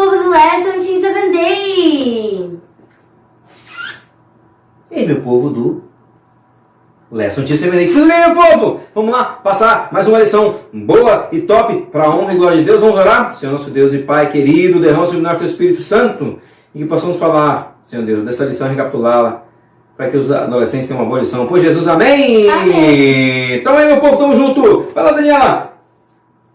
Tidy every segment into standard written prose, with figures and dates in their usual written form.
povo do Lesson Team 7 Day! E aí, meu povo do Lesson Team 7 Day. Tudo bem, meu povo? Vamos lá passar mais uma lição boa e top para a honra e glória de Deus. Vamos orar? Senhor nosso Deus e Pai querido, derrama sobre nós teu Espírito Santo e que possamos falar, Senhor Deus, dessa lição e recapitulá-la para que os adolescentes tenham uma boa lição. Por Jesus, amém! Amém. Então aí, meu povo, tamo junto. Vai lá, Daniela.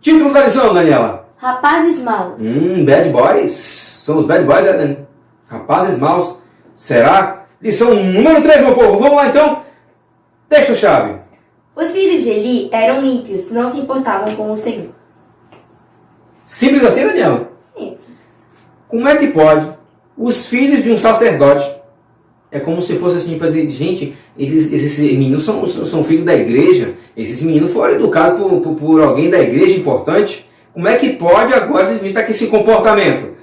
Título da lição, Daniela. Rapazes maus. Bad boys. São os bad boys, né, Dani? Rapazes maus. Será? Lição número 3, meu povo. Vamos lá, então. Texto-chave. Os filhos de Eli eram ímpios, não se importavam com o Senhor. Simples assim, Daniela? Simples. Como é que pode os filhos de um sacerdote, é como se fosse assim, para dizer, gente, esses meninos são filhos da igreja, esses meninos foram educados por alguém da igreja importante, como é que pode agora esses meninos estar com esse comportamento?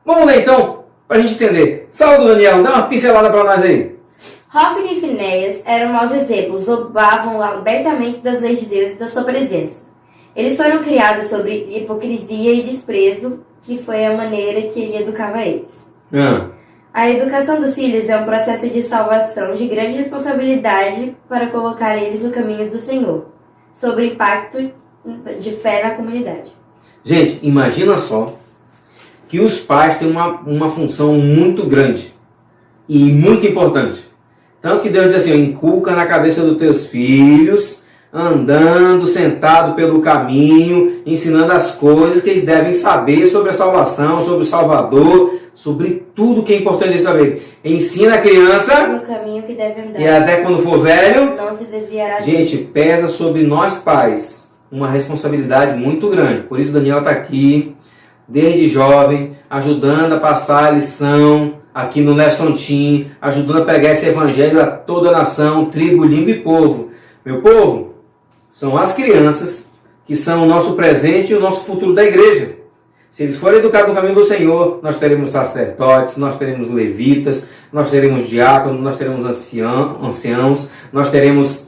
Vamos ler então, para a gente entender. Saúde, Daniela, dá uma pincelada para nós aí. Hofni e Finéias eram maus exemplos, zombavam abertamente das leis de Deus e da sua presença. Eles foram criados sobre hipocrisia e desprezo, que foi a maneira que ele educava eles. A educação dos filhos é um processo de salvação de grande responsabilidade para colocar eles no caminho do Senhor, sobre o impacto de fé na comunidade. Gente, imagina só que os pais têm uma função muito grande e muito importante. Tanto que Deus diz assim, inculca na cabeça dos teus filhos, andando, sentado pelo caminho, ensinando as coisas que eles devem saber sobre a salvação, sobre o Salvador, sobre tudo que é importante eles saber. Ensina a criança No caminho que deve andar. e até quando for velho, Não se desviará. gente, pesa sobre nós pais uma responsabilidade muito grande. Por isso Daniela está aqui, desde jovem, ajudando a passar a lição aqui no Lesson Team, ajudando a pregar esse evangelho a toda a nação, tribo, língua e povo. Meu povo, são as crianças que são o nosso presente e o nosso futuro da igreja. Se eles forem educados no caminho do Senhor, nós teremos sacerdotes, nós teremos levitas, nós teremos diáconos, nós teremos anciãos, nós teremos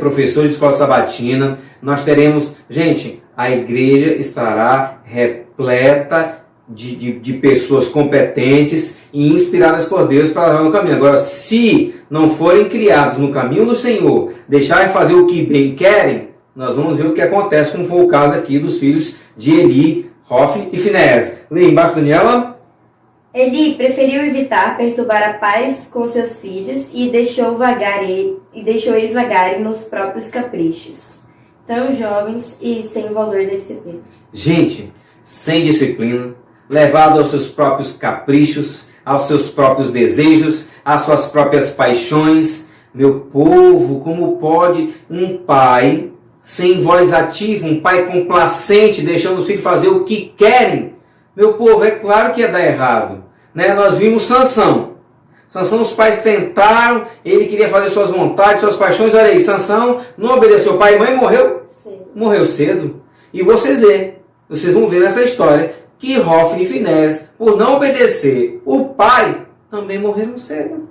professores de escola sabatina, nós teremos... Gente, a igreja estará repleta de pessoas competentes e inspiradas por Deus para levar no caminho. Agora, se não forem criados no caminho do Senhor, deixarem fazer o que bem querem, nós vamos ver o que acontece, como foi o caso aqui dos filhos de Eli, Hofni e Finéias. Lê embaixo, Daniela. Eli preferiu evitar perturbar a paz com seus filhos e deixou eles vagarem nos próprios caprichos, tão jovens e sem valor da disciplina. Gente, sem disciplina, levado aos seus próprios caprichos, aos seus próprios desejos, às suas próprias paixões. Meu povo, como pode um pai sem voz ativa, um pai complacente, deixando os filhos fazer o que querem? Meu povo, é claro que ia dar errado. Né? Nós vimos Sansão. Sansão, os pais tentaram, ele queria fazer suas vontades, suas paixões. Olha aí, Sansão não obedeceu pai e mãe, morreu? Cedo. Morreu cedo. E vocês vão ver nessa história que Hofni e Finéias, por não obedecer o pai, também morreram cedo.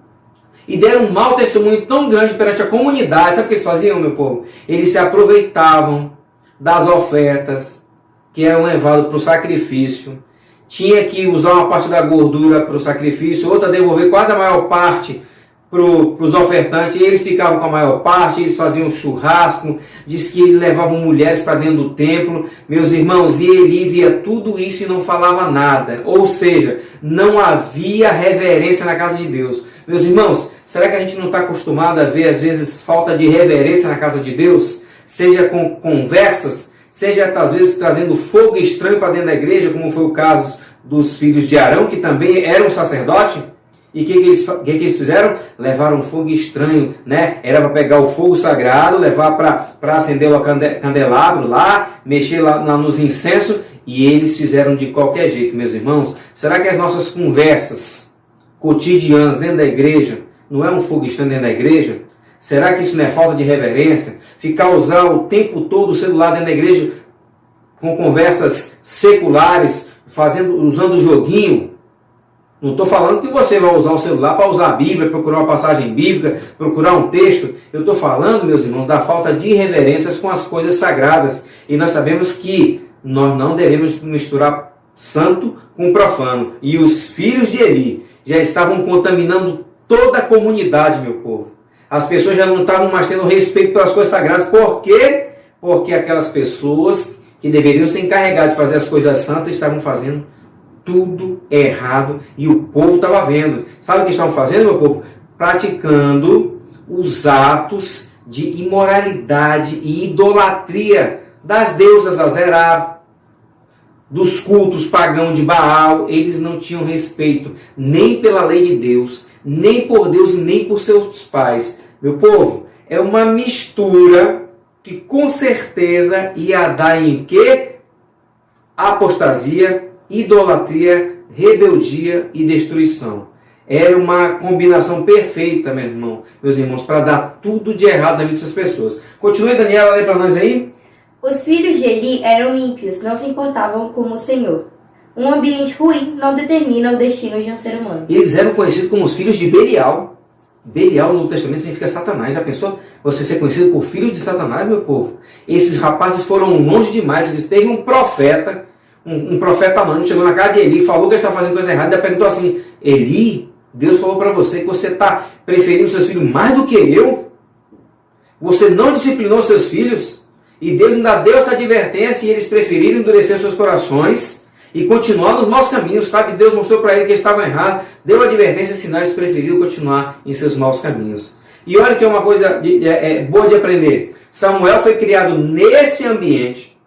E deram um mau testemunho tão grande perante a comunidade. Sabe o que eles faziam, meu povo? Eles se aproveitavam das ofertas que eram levadas para o sacrifício. Tinha que usar uma parte da gordura para o sacrifício, outra devolver quase a maior parte para os ofertantes. Eles ficavam com a maior parte, eles faziam churrasco, diz que eles levavam mulheres para dentro do templo. Meus irmãos, e Eli via tudo isso e não falava nada. Ou seja, não havia reverência na casa de Deus. Meus irmãos, será que a gente não está acostumado a ver, às vezes, falta de reverência na casa de Deus? Seja com conversas, seja, às vezes, trazendo fogo estranho para dentro da igreja, como foi o caso dos filhos de Arão, que também eram sacerdote. E o que eles fizeram? Levaram fogo estranho, né? Era para pegar o fogo sagrado, levar para acender o candelabro lá, mexer lá nos incensos, e eles fizeram de qualquer jeito, meus irmãos. Será que as nossas conversas cotidianas dentro da igreja não é um fogo estranho dentro da igreja? Será que isso não é falta de reverência? Ficar usando o tempo todo o celular dentro da igreja com conversas seculares, usando joguinho? Não estou falando que você vai usar o celular para usar a Bíblia, procurar uma passagem bíblica, procurar um texto. Eu estou falando, meus irmãos, da falta de reverências com as coisas sagradas. E nós sabemos que nós não devemos misturar santo com profano. E os filhos de Eli já estavam contaminando toda a comunidade, meu povo. As pessoas já não estavam mais tendo respeito pelas coisas sagradas. Por quê? Porque aquelas pessoas que deveriam se encarregar de fazer as coisas santas estavam fazendo tudo errado e o povo estava vendo. Sabe o que estavam fazendo, meu povo? Praticando os atos de imoralidade e idolatria das deusas Azerá, dos cultos pagãos de Baal. Eles não tinham respeito nem pela lei de Deus, nem por Deus e nem por seus pais. Meu povo, é uma mistura que com certeza ia dar em quê? Apostasia, idolatria, rebeldia e destruição. Era uma combinação perfeita, meus irmãos, para dar tudo de errado na vida dessas pessoas. Continue, Daniela, lê para nós aí. Os filhos de Eli eram ímpios, não se importavam com o Senhor. Um ambiente ruim não determina o destino de um ser humano. Eles eram conhecidos como os filhos de Belial. Belial no Novo Testamento significa Satanás. Já pensou você ser conhecido por filho de Satanás, meu povo? Esses rapazes foram longe demais. Eles teve um profeta, um profeta anônimo, chegou na casa de Eli, falou que ele estava fazendo coisa errada, e perguntou assim: Eli, Deus falou para você que você está preferindo seus filhos mais do que eu? Você não disciplinou seus filhos? E Deus ainda deu essa advertência e eles preferiram endurecer seus corações e continuar nos maus caminhos, sabe? Deus mostrou para ele que eles estavam errados, deu advertência, sinal, eles preferiram continuar em seus maus caminhos. E olha que é uma coisa boa de aprender. Samuel foi criado nesse ambiente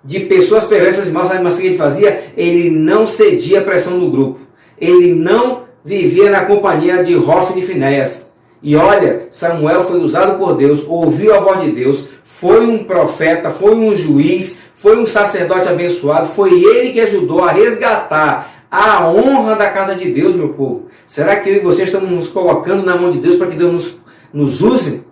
de pessoas perversas e maus. Sabe o que ele fazia? Ele não cedia à pressão do grupo. Ele não vivia na companhia de Hofni e Finéias. E olha, Samuel foi usado por Deus, ouviu a voz de Deus, foi um profeta, foi um juiz, foi um sacerdote abençoado, foi ele que ajudou a resgatar a honra da casa de Deus, meu povo. Será que eu e você estamos nos colocando na mão de Deus para que Deus nos use?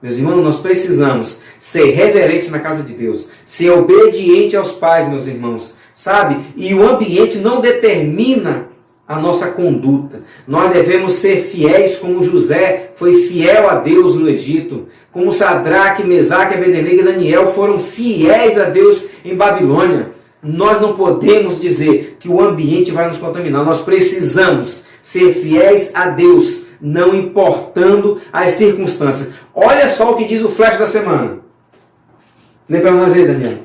Meus irmãos, nós precisamos ser reverentes na casa de Deus, ser obediente aos pais, meus irmãos, sabe? E o ambiente não determina a nossa conduta. Nós devemos ser fiéis como José foi fiel a Deus no Egito, como Sadraque, Mesaque, Abednego e Daniel foram fiéis a Deus em Babilônia. Nós não podemos dizer que o ambiente vai nos contaminar. Nós precisamos ser fiéis a Deus, não importando as circunstâncias. Olha só o que diz o flash da semana. Lê para nós aí, Daniel.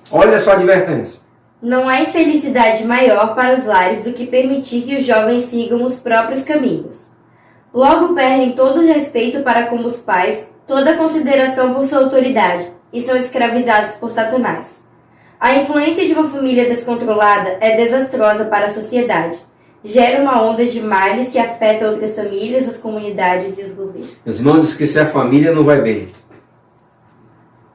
Olha só a advertência. Não há infelicidade maior para os lares do que permitir que os jovens sigam os próprios caminhos. Logo perdem todo o respeito para com os pais, toda a consideração por sua autoridade, e são escravizados por Satanás. A influência de uma família descontrolada é desastrosa para a sociedade. Gera uma onda de males que afeta outras famílias, as comunidades e os governos. Meus irmãos, diz que se a família não vai bem,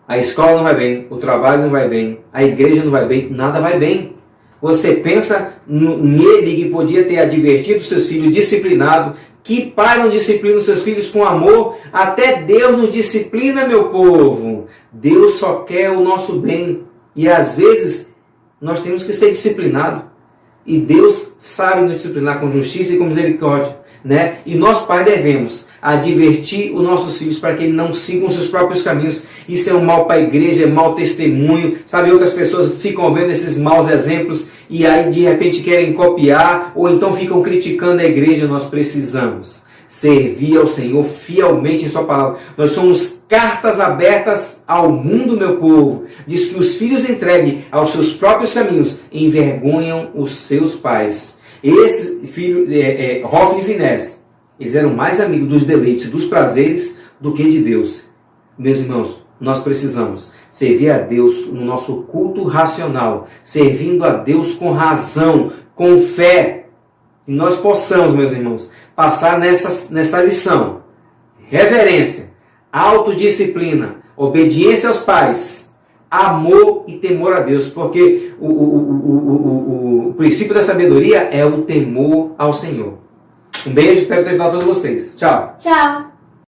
a escola não vai bem, o trabalho não vai bem, a igreja não vai bem, nada vai bem. Você pensa nele que podia ter advertido seus filhos, disciplinado. Que pai não disciplina os seus filhos com amor? Até Deus nos disciplina, meu povo. Deus só quer o nosso bem. E às vezes nós temos que ser disciplinados. E Deus sabe nos disciplinar com justiça e com misericórdia, né? E nós, pais, devemos advertir os nossos filhos para que eles não sigam os seus próprios caminhos. Isso é um mal para a igreja, é mau testemunho. Sabe, outras pessoas ficam vendo esses maus exemplos e aí de repente querem copiar ou então ficam criticando a igreja. Nós precisamos servir ao Senhor fielmente em sua palavra. Nós somos cartas abertas ao mundo, meu povo. Diz que os filhos entregues aos seus próprios caminhos envergonham os seus pais. Esse filho, Hofni e Finéias, eles eram mais amigos dos deleites, dos prazeres, do que de Deus. Meus irmãos, nós precisamos servir a Deus no nosso culto racional, servindo a Deus com razão, com fé. E nós possamos, meus irmãos, passar nessa lição. Reverência, autodisciplina, obediência aos pais, amor e temor a Deus. Porque o princípio da sabedoria é o temor ao Senhor. Um beijo, espero ter ajudado todos vocês. Tchau. Tchau.